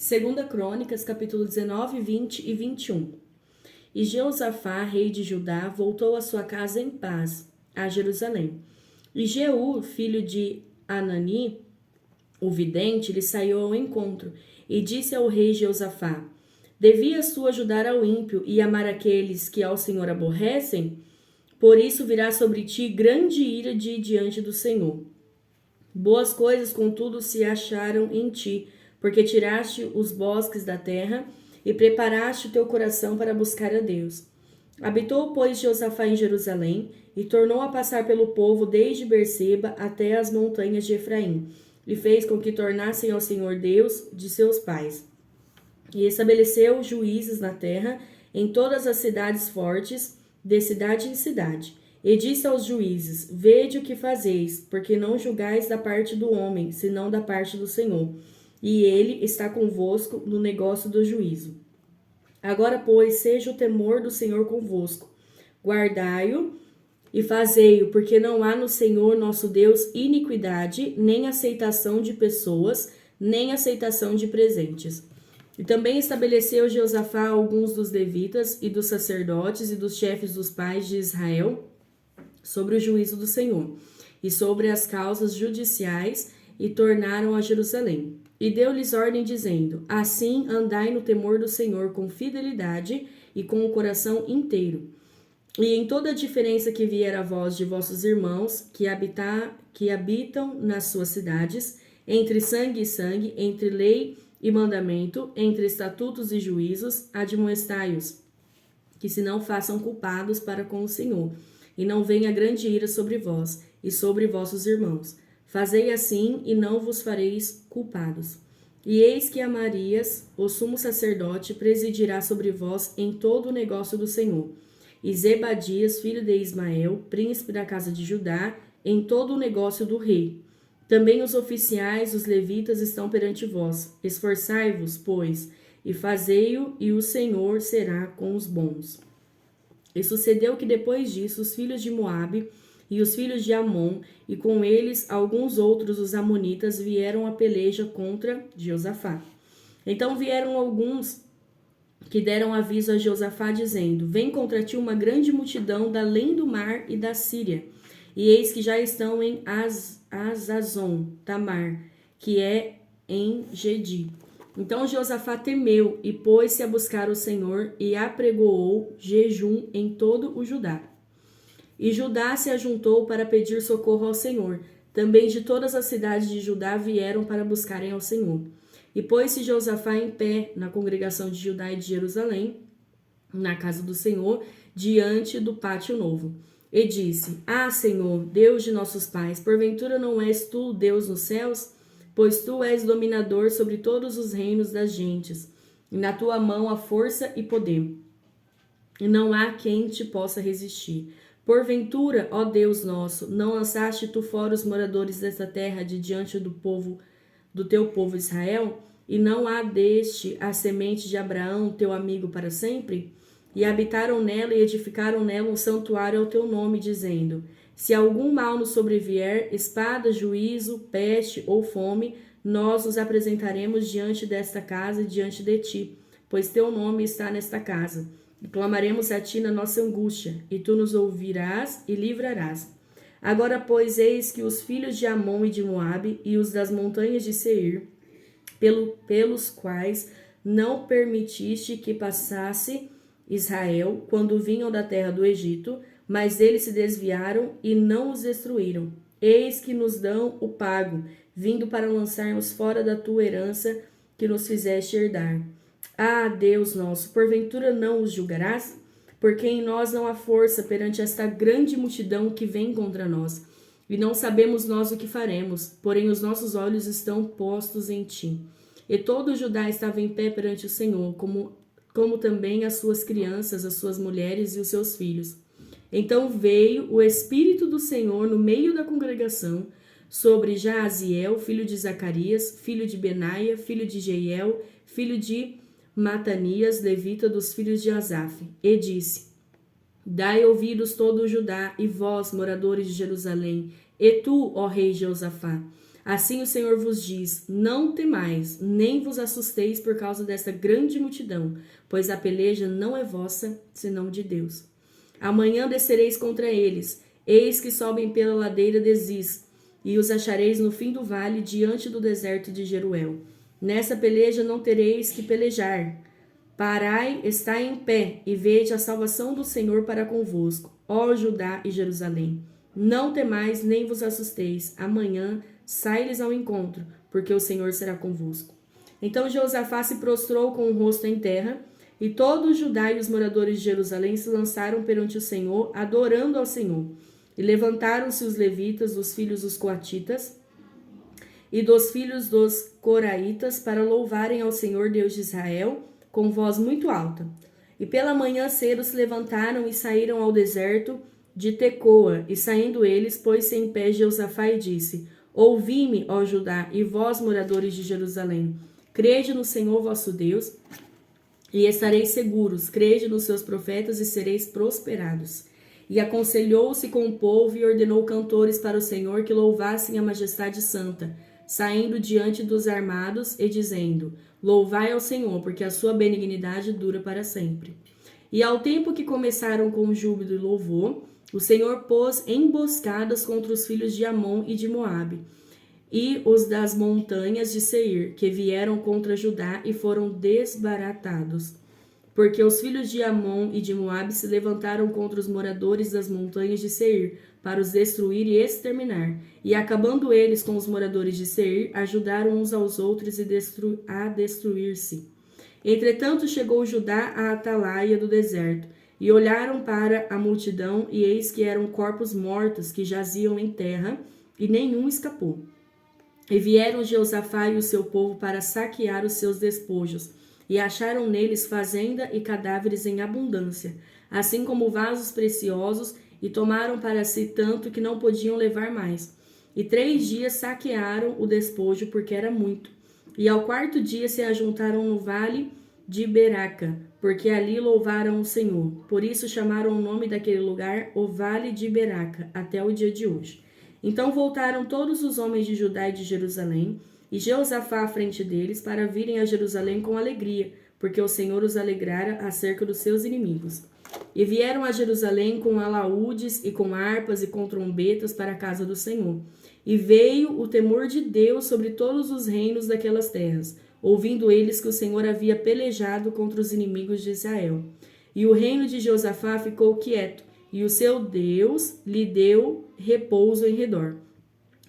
2 Crônicas, capítulo 19, 20 e 21. E Jeosafá, rei de Judá, voltou à sua casa em paz, a Jerusalém. E Jeú, filho de Anani, o vidente, lhe saiu ao encontro e disse ao rei Jeosafá: Devias tu ajudar ao ímpio e amar aqueles que ao Senhor aborrecem? Por isso virá sobre ti grande ira de diante do Senhor. Boas coisas, contudo, se acharam em ti, porque tiraste os bosques da terra e preparaste o teu coração para buscar a Deus. Habitou, pois, Jeosafá em Jerusalém e tornou a passar pelo povo desde Berseba até as montanhas de Efraim, e fez com que tornassem ao Senhor Deus de seus pais. E estabeleceu juízes na terra, em todas as cidades fortes, de cidade em cidade. E disse aos juízes: Vede o que fazeis, porque não julgais da parte do homem, senão da parte do Senhor. E ele está convosco no negócio do juízo. Agora, pois, seja o temor do Senhor convosco. Guardai-o e fazei-o, porque não há no Senhor nosso Deus iniquidade, nem aceitação de pessoas, nem aceitação de presentes. E também estabeleceu Jeosafá alguns dos levitas e dos sacerdotes e dos chefes dos pais de Israel sobre o juízo do Senhor e sobre as causas judiciais, e tornaram a Jerusalém. E deu-lhes ordem dizendo: Assim andai no temor do Senhor com fidelidade e com o coração inteiro. E em toda a diferença que vier a vós de vossos irmãos que habitam nas suas cidades, entre sangue e sangue, entre lei e mandamento, entre estatutos e juízos, admoestai-os, que se não façam culpados para com o Senhor, e não venha grande ira sobre vós e sobre vossos irmãos. Fazei assim, e não vos fareis culpados. E eis que Amarias, o sumo sacerdote, presidirá sobre vós em todo o negócio do Senhor. E Zebadias, filho de Ismael, príncipe da casa de Judá, em todo o negócio do rei. Também os oficiais, os levitas, estão perante vós. Esforçai-vos, pois, e fazei-o, e o Senhor será com os bons. E sucedeu que depois disso os filhos de Moabe e os filhos de Amon, e com eles alguns outros os amonitas, vieram a peleja contra Jeosafá. Então vieram alguns que deram aviso a Jeosafá, dizendo: Vem contra ti uma grande multidão da além do mar e da Síria, e eis que já estão em Azazon Tamar, que é em Gedi. Então Jeosafá temeu e pôs-se a buscar o Senhor e apregoou jejum em todo o Judá. E Judá se ajuntou para pedir socorro ao Senhor. Também de todas as cidades de Judá vieram para buscarem ao Senhor. E pôs-se Jeosafá em pé na congregação de Judá e de Jerusalém, na casa do Senhor, diante do pátio novo. E disse: Ah, Senhor, Deus de nossos pais, porventura não és tu Deus nos céus? Pois tu és dominador sobre todos os reinos das gentes, e na tua mão há força e poder, e não há quem te possa resistir. Porventura, ó Deus nosso, não lançaste tu fora os moradores desta terra de diante do teu povo Israel? E não há deste a semente de Abraão, teu amigo, para sempre? E habitaram nela e edificaram nela um santuário ao teu nome, dizendo: Se algum mal nos sobrevier, espada, juízo, peste ou fome, nós nos apresentaremos diante desta casa e diante de ti, pois teu nome está nesta casa. E clamaremos a ti na nossa angústia, e tu nos ouvirás e livrarás. Agora, pois, eis que os filhos de Amon e de Moabe e os das montanhas de Seir, pelos quais não permitiste que passasse Israel quando vinham da terra do Egito, mas eles se desviaram e não os destruíram. Eis que nos dão o pago, vindo para lançarmos fora da tua herança que nos fizeste herdar. Ah, Deus nosso, porventura não os julgarás? Porque em nós não há força perante esta grande multidão que vem contra nós. E não sabemos nós o que faremos, porém os nossos olhos estão postos em ti. E todo o Judá estava em pé perante o Senhor, como também as suas crianças, as suas mulheres e os seus filhos. Então veio o Espírito do Senhor no meio da congregação sobre Jaaziel, filho de Zacarias, filho de Benaia, filho de Jeiel, filho de Matanias, levita dos filhos de Asaf, e disse: Dai ouvidos todo o Judá, e vós, moradores de Jerusalém, e tu, ó rei Jeosafá, Assim o Senhor vos diz: não temais, nem vos assusteis por causa desta grande multidão, pois a peleja não é vossa, senão de Deus. Amanhã descereis contra eles, eis que sobem pela ladeira de Ziz, e os achareis no fim do vale, diante do deserto de Jeruel. Nessa peleja não tereis que pelejar. Parai, estai em pé, e vede a salvação do Senhor para convosco, ó Judá e Jerusalém. Não temais, nem vos assusteis. Amanhã sai-lhes ao encontro, porque o Senhor será convosco. Então Jeosafá se prostrou com o rosto em terra, e todo o Judá e os moradores de Jerusalém se lançaram perante o Senhor, adorando ao Senhor. E levantaram-se os levitas, dos filhos dos coatitas, e dos filhos dos coraitas, para louvarem ao Senhor Deus de Israel, com voz muito alta. E pela manhã cedo se levantaram e saíram ao deserto de Tecoa, e saindo eles, pôs-se em pé Jeosafá e disse: ouvi-me, ó Judá, e vós, moradores de Jerusalém. Crede no Senhor vosso Deus, e estareis seguros. Crede nos seus profetas, e sereis prosperados. E aconselhou-se com o povo, e ordenou cantores para o Senhor que louvassem a majestade santa, saindo diante dos armados e dizendo: louvai ao Senhor, porque a sua benignidade dura para sempre. E ao tempo que começaram com júbilo e louvor, o Senhor pôs emboscadas contra os filhos de Amon e de Moabe, e os das montanhas de Seir, que vieram contra Judá e foram desbaratados. Porque os filhos de Amon e de Moabe se levantaram contra os moradores das montanhas de Seir, para os destruir e exterminar. E acabando eles com os moradores de Seir, ajudaram uns aos outros a destruir-se. Entretanto chegou Judá à atalaia do deserto, e olharam para a multidão, e eis que eram corpos mortos que jaziam em terra, e nenhum escapou. E vieram Jeosafá e o seu povo para saquear os seus despojos, e acharam neles fazenda e cadáveres em abundância, assim como vasos preciosos, e tomaram para si tanto que não podiam levar mais. E 3 dias saquearam o despojo, porque era muito. E ao 4º dia se ajuntaram no vale de Beraca, porque ali louvaram o Senhor. Por isso chamaram o nome daquele lugar o Vale de Beraca, até o dia de hoje. Então voltaram todos os homens de Judá e de Jerusalém, e Jeosafá à frente deles, para virem a Jerusalém com alegria, porque o Senhor os alegrara acerca dos seus inimigos. E vieram a Jerusalém com alaúdes e com harpas e com trombetas para a casa do Senhor. E veio o temor de Deus sobre todos os reinos daquelas terras, ouvindo eles que o Senhor havia pelejado contra os inimigos de Israel. E o reino de Jeosafá ficou quieto, e o seu Deus lhe deu repouso em redor.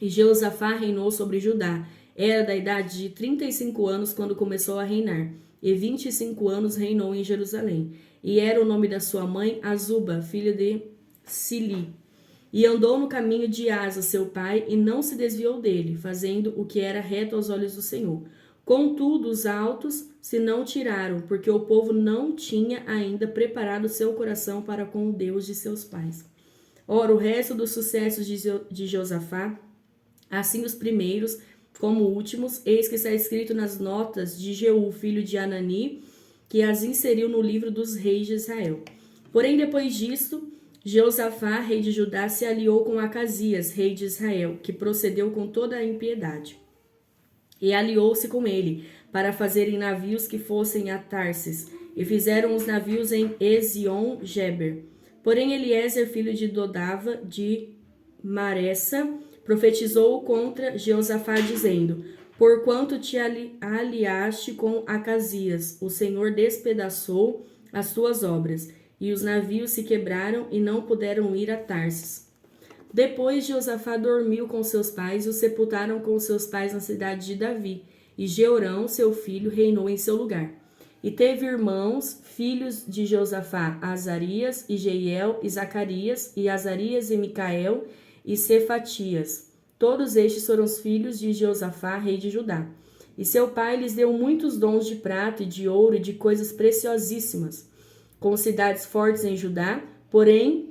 E Jeosafá reinou sobre Judá. Era da idade de 35 anos quando começou a reinar, e 25 anos reinou em Jerusalém. E era o nome da sua mãe Azuba, filha de Sili. E andou no caminho de Asa, seu pai, e não se desviou dele, fazendo o que era reto aos olhos do Senhor. Contudo, os altos se não tiraram, porque o povo não tinha ainda preparado seu coração para com o Deus de seus pais. Ora, o resto dos sucessos de Josafá, assim os primeiros como últimos, eis que está escrito nas notas de Jeú, filho de Anani, que as inseriu no livro dos reis de Israel. Porém, depois disto, Jeosafá, rei de Judá, se aliou com Acasias, rei de Israel, que procedeu com toda a impiedade. E aliou-se com ele, para fazerem navios que fossem a Tarsis, e fizeram os navios em Ezion-Geber. Porém, Eliezer, filho de Dodava, de Maressa, profetizou contra Jeosafá, dizendo: porquanto te aliaste com Acasias, o Senhor despedaçou as tuas obras, e os navios se quebraram e não puderam ir a Tarsis. Depois Jeosafá dormiu com seus pais e o sepultaram com seus pais na cidade de Davi, e Jeorão, seu filho, reinou em seu lugar. E teve irmãos, filhos de Josafá, Azarias, e Jeiel, e Zacarias, e Azarias, e Micael, e Cefatias. Todos estes foram os filhos de Josafá, rei de Judá. E seu pai lhes deu muitos dons de prata e de ouro e de coisas preciosíssimas, com cidades fortes em Judá, porém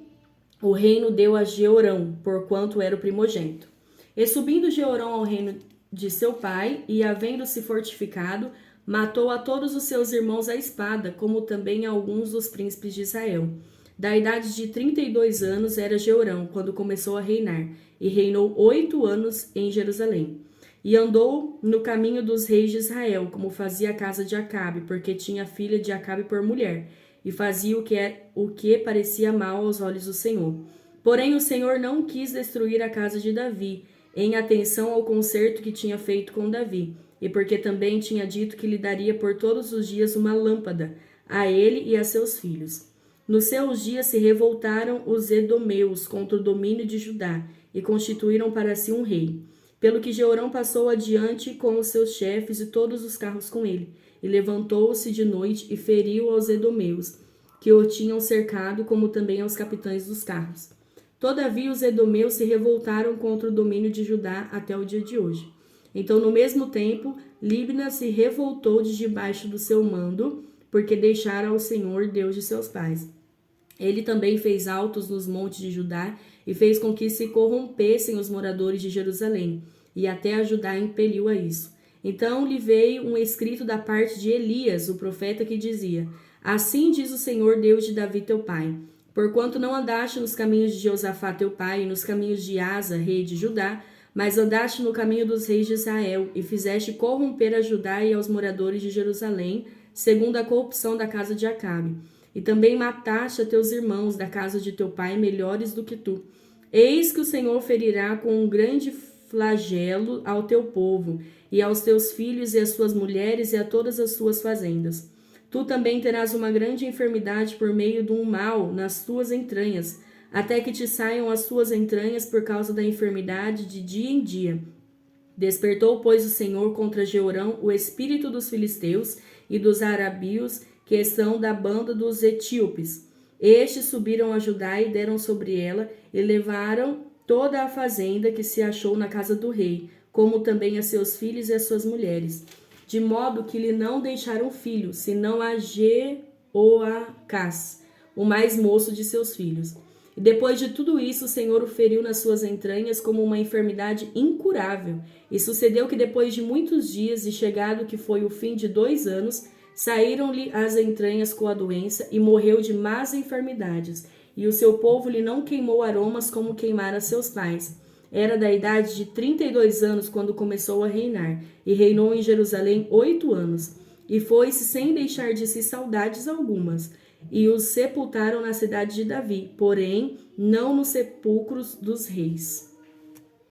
o reino deu a Jeorão, porquanto era o primogênito. E subindo Jeorão ao reino de seu pai, e havendo-se fortificado, matou a todos os seus irmãos à espada, como também a alguns dos príncipes de Israel. Da idade de 32 anos era Jeorão, quando começou a reinar, e reinou 8 anos em Jerusalém. E andou no caminho dos reis de Israel, como fazia a casa de Acabe, porque tinha a filha de Acabe por mulher, e fazia o que parecia mal aos olhos do Senhor. Porém, o Senhor não quis destruir a casa de Davi, em atenção ao concerto que tinha feito com Davi, e porque também tinha dito que lhe daria por todos os dias uma lâmpada, a ele e a seus filhos. Nos seus dias se revoltaram os edomeus contra o domínio de Judá, e constituíram para si um rei. Pelo que Jeorão passou adiante com os seus chefes e todos os carros com ele, e levantou-se de noite e feriu aos edomeus, que o tinham cercado, como também aos capitães dos carros. Todavia os edomeus se revoltaram contra o domínio de Judá até o dia de hoje. Então, no mesmo tempo, Libna se revoltou de debaixo do seu mando, porque deixara ao Senhor, Deus de seus pais. Ele também fez altos nos montes de Judá e fez com que se corrompessem os moradores de Jerusalém, e até a Judá impeliu a isso. Então lhe veio um escrito da parte de Elias, o profeta, que dizia: Assim diz o Senhor, Deus de Davi teu pai: Porquanto não andaste nos caminhos de Jeosafá teu pai, e nos caminhos de Asa, rei de Judá, mas andaste no caminho dos reis de Israel, e fizeste corromper a Judá e aos moradores de Jerusalém, segundo a corrupção da casa de Acabe. E também mataste a teus irmãos da casa de teu pai, melhores do que tu. Eis que o Senhor ferirá com um grande flagelo ao teu povo, e aos teus filhos e às suas mulheres e a todas as suas fazendas. Tu também terás uma grande enfermidade por meio de um mal nas tuas entranhas, até que te saiam as tuas entranhas por causa da enfermidade de dia em dia. Despertou, pois, o Senhor contra Jeorão o espírito dos filisteus e dos arabios, que estão da banda dos etíopes. Estes subiram a Judá e deram sobre ela, e levaram toda a fazenda que se achou na casa do rei, como também a seus filhos e as suas mulheres, de modo que lhe não deixaram filho, senão a Jeoacás, o mais moço de seus filhos. E depois de tudo isso, o Senhor o feriu nas suas entranhas como uma enfermidade incurável. E sucedeu que depois de muitos dias, e chegado que foi o fim de 2 anos, saíram-lhe as entranhas com a doença, e morreu de más enfermidades. E o seu povo lhe não queimou aromas como queimara seus pais. Era da idade de 32 anos quando começou a reinar, e reinou em Jerusalém 8 anos. E foi-se sem deixar de si saudades algumas. E os sepultaram na cidade de Davi, porém não nos sepulcros dos reis.